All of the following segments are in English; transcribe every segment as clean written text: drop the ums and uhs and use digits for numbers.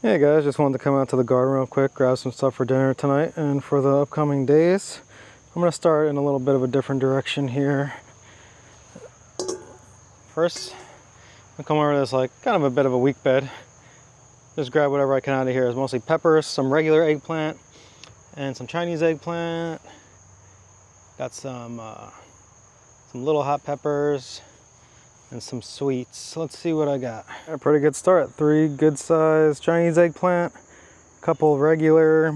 Hey guys, just wanted to come out to the garden real quick, grab some stuff for dinner tonight and for the upcoming days. I'm going to start in a little bit of a different direction here. First, I'll come over to this kind of a bit of a weak bed. Just grab whatever I can out of here. It's mostly peppers, some regular eggplant, and some Chinese eggplant. Got some little hot peppers and some sweets. So let's see what I got. A pretty good start. 3 good sized Chinese eggplant, a couple regular,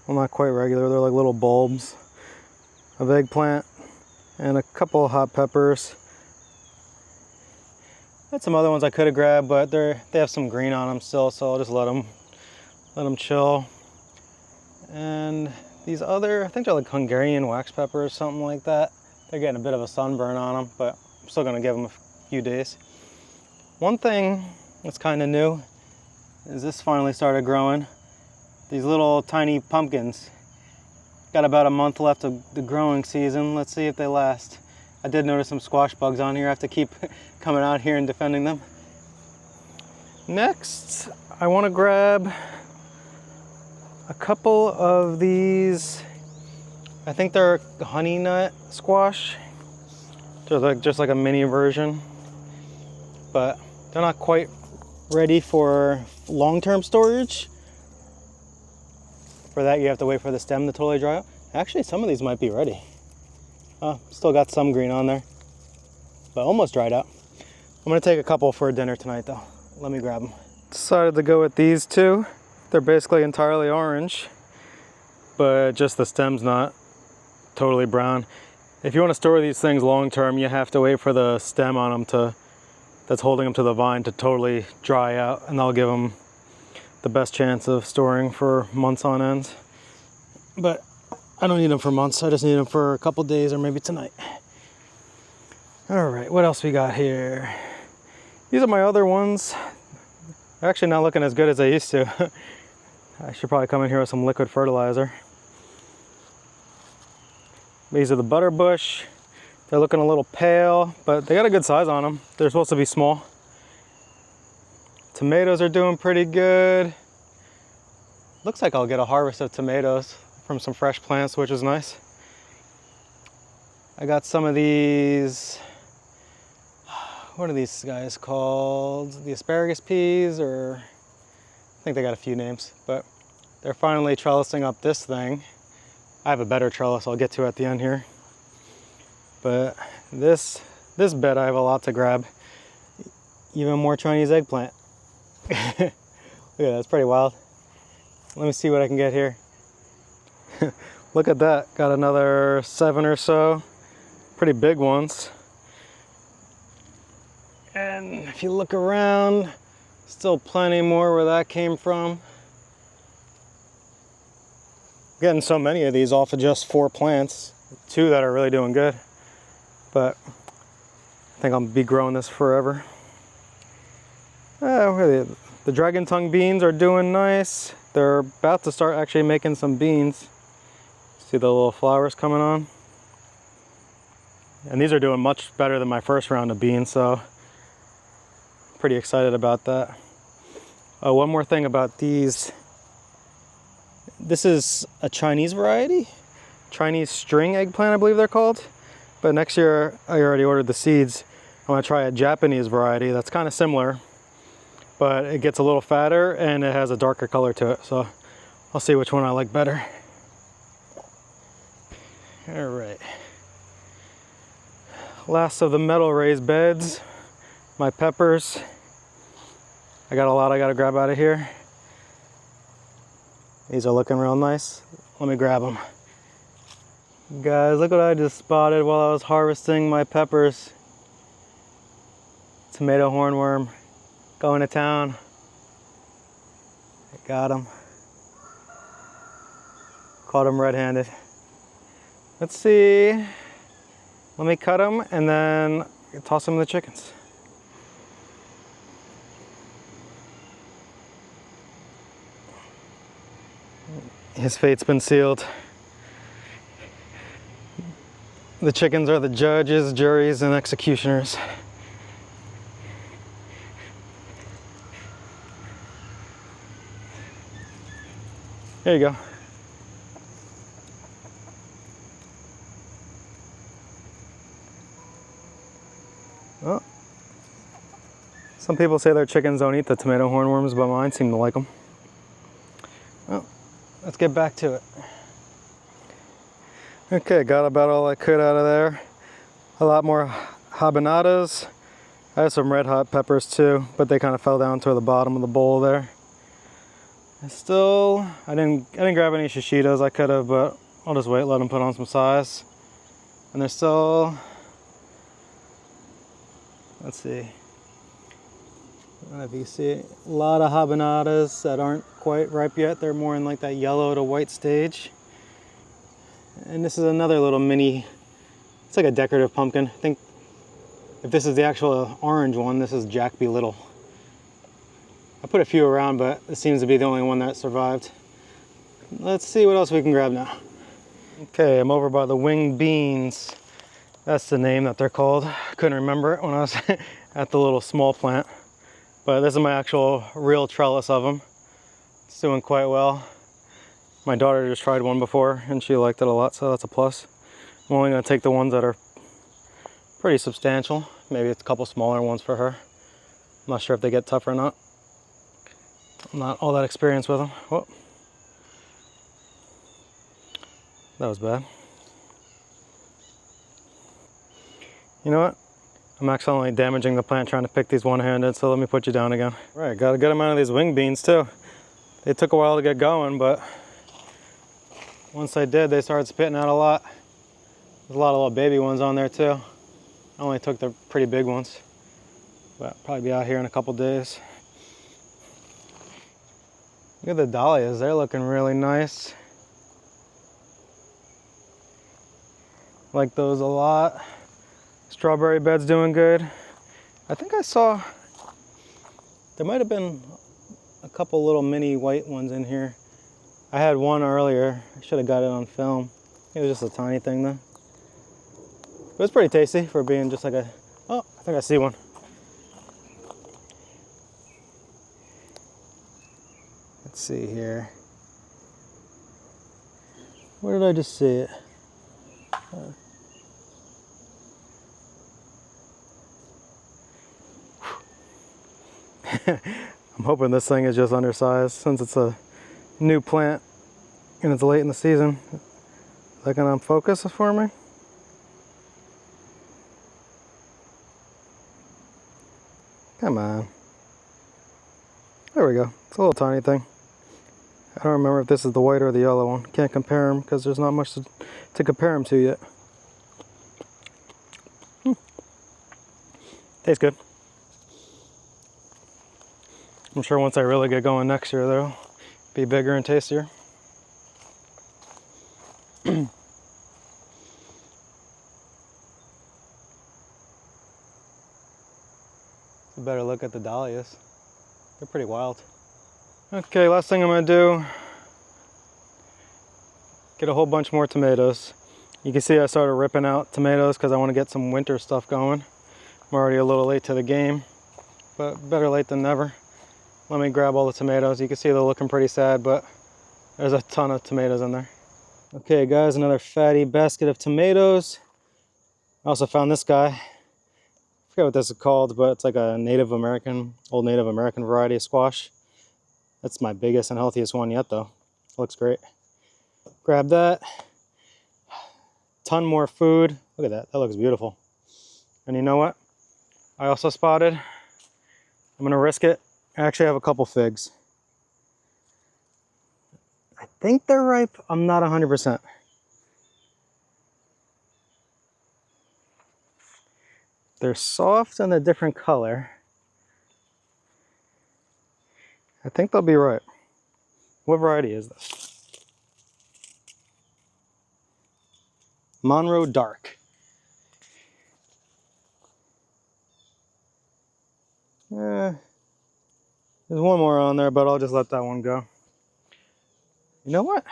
well, not quite regular, they're like little bulbs of eggplant, and a couple hot peppers. Had some other ones I could have grabbed, but they have some green on them still, so I'll just let them chill. And these other, I think they're like Hungarian wax peppers, something like that. They're getting a bit of a sunburn on them, but I'm still gonna give them a few days. One thing that's kind of new is this finally started growing. These little tiny pumpkins. Got about a month left of the growing season. Let's see if they last. I did notice some squash bugs on here. I have to keep coming out here and defending them. Next, I want to grab a couple of these, I think they're honey nut squash. They're just like a mini version, but they're not quite ready for long-term storage. For that, you have to wait for the stem to totally dry out. Actually, some of these might be ready. Still got some green on there, but almost dried out. I'm gonna take a couple for dinner tonight though. Let me grab them. Decided to go with these two. They're basically entirely orange, but just the stem's not totally brown. If you want to store these things long term, you have to wait for the stem on them that's holding them to the vine to totally dry out, and that'll give them the best chance of storing for months on end. But I don't need them for months, I just need them for a couple days or maybe tonight. All right, what else we got here? These are my other ones. They're actually not looking as good as they used to. I should probably come in here with some liquid fertilizer. These are the butterbush. They're looking a little pale, but they got a good size on them. They're supposed to be small. Tomatoes are doing pretty good. Looks like I'll get a harvest of tomatoes from some fresh plants, which is nice. I got some of these, what are these guys called? The asparagus peas, or I think they got a few names, but they're finally trellising up this thing. I have a better trellis I'll get to at the end here. But this bed I have a lot to grab. Even more Chinese eggplant. Look at that, that's pretty wild. Let me see what I can get here. Look at that, got another 7 or so. Pretty big ones. And if you look around, still plenty more where that came from. Getting so many of these off of just 4 plants, 2 that are really doing good. But I think I'll be growing this forever. The dragon tongue beans are doing nice. They're about to start actually making some beans. See the little flowers coming on? And these are doing much better than my first round of beans, so pretty excited about that. One more thing about these. This is a Chinese variety, Chinese string eggplant, I believe they're called. But next year, I already ordered the seeds. I'm gonna try a Japanese variety that's kind of similar, but it gets a little fatter and it has a darker color to it. So I'll see which one I like better. All right. Last of the metal raised beds, my peppers. I got a lot I gotta grab out of here. These are looking real nice. Let me grab them. Guys, look what I just spotted while I was harvesting my peppers. Tomato hornworm, going to town. I got him. Caught him red-handed. Let's see. Let me cut them and then toss them to the chickens. His fate's been sealed. The chickens are the judges, juries, and executioners. Here you go. Oh. Some people say their chickens don't eat the tomato hornworms, but mine seem to like them. Well, let's get back to it. Okay, got about all I could out of there. A lot more habaneros. I have some red hot peppers too, but they kind of fell down toward the bottom of the bowl there. I didn't grab any shishitos. I could have, but I'll just wait, let them put on some size. And there's still, let's see. I don't know if you see a lot of habaneros that aren't quite ripe yet. They're more in like that yellow to white stage. And this is another little mini, it's like a decorative pumpkin. I think if this is the actual orange one, this is Jack B. Little. I put a few around, but it seems to be the only one that survived. Let's see what else we can grab now. Okay, I'm over by the winged beans. That's the name that they're called. I couldn't remember it when I was at the little small plant. But this is my actual real trellis of them. It's doing quite well. My daughter just tried one before and she liked it a lot, so that's a plus. I'm only gonna take the ones that are pretty substantial. Maybe it's a couple smaller ones for her. I'm not sure if they get tough or not. I'm not all that experienced with them. Whoa. That was bad. You know what? I'm accidentally damaging the plant trying to pick these one-handed, so let me put you down again. Right, got a good amount of these wing beans too. They took a while to get going, but once they did, they started spitting out a lot. There's a lot of little baby ones on there too. I only took the pretty big ones, but probably be out here in a couple days. Look at the dahlias, they're looking really nice. Like those a lot. Strawberry bed's doing good. I think I saw, there might have been a couple little mini white ones in here. I had one earlier. I should have got it on film. It was just a tiny thing though. It was pretty tasty for being just like a, oh, I think I see one. Let's see here. Where did I just see it? I'm hoping this thing is just undersized since it's a new plant and it's late in the season. Is that gonna focus for me? Come on. There we go. It's a little tiny thing. I don't remember if this is the white or the yellow one. Can't compare them because there's not much to compare them to yet. Tastes good. I'm sure once I really get going next year, they'll be bigger and tastier. A better look at the dahlias. They're pretty wild. Okay, last thing I'm gonna do, get a whole bunch more tomatoes. You can see I started ripping out tomatoes because I want to get some winter stuff going. I'm already a little late to the game, but better late than never. Let me grab all the tomatoes. You can see they're looking pretty sad, but there's a ton of tomatoes in there. Okay guys, another fatty basket of tomatoes. I also found this guy. I forget what this is called, but it's like a old Native American variety of squash. That's my biggest and healthiest one yet though. Looks great. Grab that. Ton more food. Look at that, that looks beautiful. And you know what? I also spotted, I'm gonna risk it. I actually have a couple figs. I think they're ripe. I'm not 100%. They're soft and a different color. I think they'll be ripe. What variety is this? Monroe Dark. There's one more on there, but I'll just let that one go. You know what?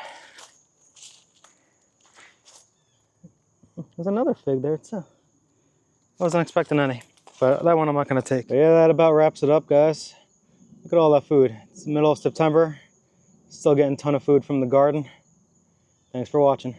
There's another fig there too. I wasn't expecting any, but that one I'm not gonna take. But yeah, that about wraps it up, guys. Look at all that food. It's the middle of September. Still getting a ton of food from the garden. Thanks for watching.